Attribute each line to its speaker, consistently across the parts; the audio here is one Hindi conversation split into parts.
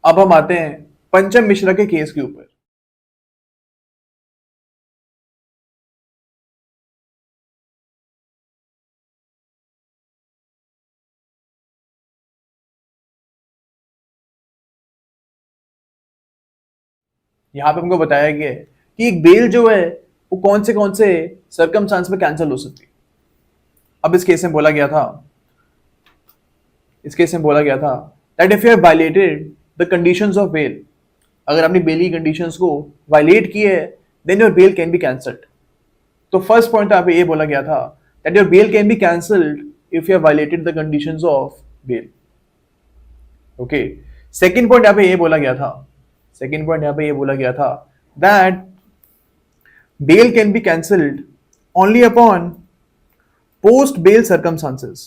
Speaker 1: अब हम आते हैं पंचम मिश्रा के केस के ऊपर। यहां पे हमको बताया गया है कि एक बेल जो है वो कौन से सर्कमस्टांस में कैंसिल हो सकती है। अब इस केस में बोला गया था that if you have violated the conditions of bail, अगर आपने बेल की कंडीशंस को वायलेट किए है then your bail can be cancelled. तो फर्स्ट पॉइंट यहाँ पे ये बोला गया था that your bail can be cancelled if you have violated the conditions of bail. Okay, second point यहाँ पे ये बोला गया था that bail can be cancelled only upon post bail circumstances।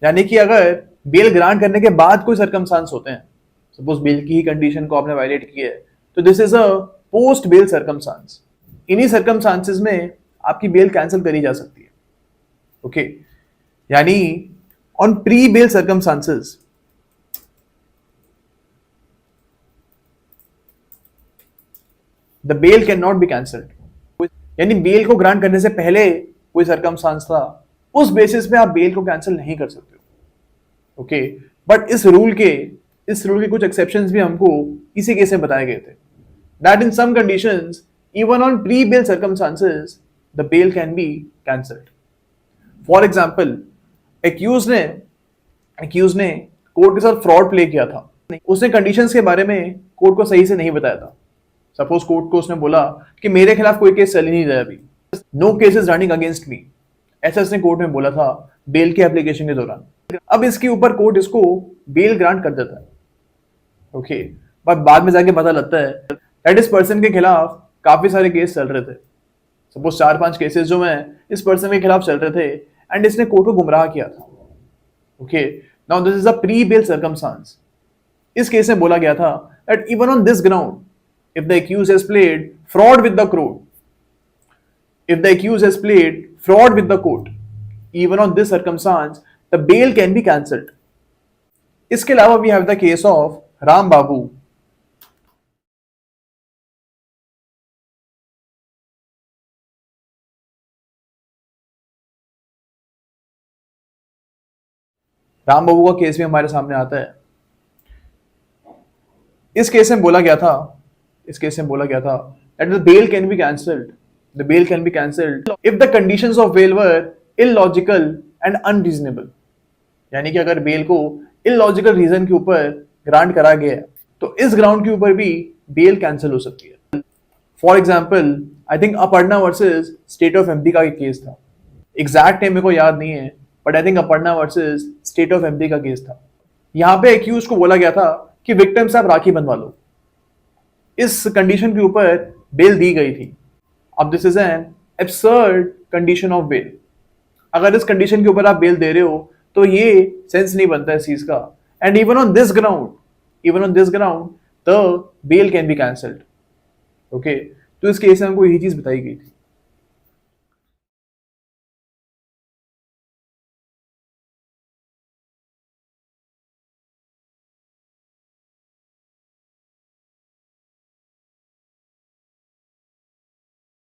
Speaker 1: यानी कि अगर बेल ग्रांट करने के बाद कोई सर्कमस्टांस होते हैं, सपोज बेल की ही कंडीशन को आपने वायलेट की है, तो this is a post bail circumstance. इन्हीं सर्कमस्टांसेस में आपकी बेल कैंसिल करी जा सकती है। ओके, यानी on pre bail circumstances the bail can not be cancelled. यानी बेल को ग्रांट करने से पहले कोई सर्कमस्टांस था, उस बेसिस पे आप बेल को कैंसिल नहीं कर सकते हो। ओके, बट इस रूल के कुछ एक्सेप्शंस भी हमको इसी केस में बताए गए थे that in some conditions even on pre bail circumstances the bail can be cancelled. For example, accused ने कोर्ट के साथ फ्रॉड प्ले किया था। उसने कंडीशंस के बारे में कोर्ट को सही से नहीं बताया था। सपोज कोर्ट को उसने बोला कि मेरे खिलाफ कोई केस चल ही नहीं रहा अभी, no cases running against me, ऐसा उसने कोर्ट में बोला था बेल के एप्लीकेशन के दौरान। अब इसके ऊपर कोर्ट इसको बेल ग्रांट कर देता है। ओके, बट बाद में जाके पता लगता है दैट इस पर्सन के खिलाफ काफी सारे केस चल रहे थे। सपोज 4-5 केसेस जो हैं इस पर्सन के खिलाफ चल रहे थे एंड इसने कोर्ट को गुमराह किया था। Okay, now this is a pre bail circumstance. इस केस में बोला गया था that even on this ground if the accused has played fraud with the court, even on this circumstance, the bail can be cancelled. इसके अलावा we have the case of Ram बाबू। राम बाबू का केस भी हमारे सामने आता है। इस केस में बोला गया था that the bail can be cancelled if the conditions of bail were illogical and unreasonable। यानी कि अगर बेल को इलॉजिकल रीजन के ऊपर ग्रांट करा गया है तो इस ग्राउंड के ऊपर भी बेल कैंसिल हो सकती है। For example, I think Aparna versus state of MP का एक केस था। एग्जैक्ट टाइम मेरे को याद नहीं है, but I think Aparna versus state of MP का केस था। यहाँ पे एक्यूज को बोला गया था कि विक्टिम से आप राखी बंधवा लो। इस कंडीशन के ऊपर बेल दी गई थी। अब this is an absurd condition of bail. अगर इस कंडीशन के ऊपर आप बेल दे रहे हो तो ये सेंस नहीं बनता इस चीज का। And even on this ground the bail can be cancelled. Okay, तो इस केस में हमको यही चीज बताई गई थी।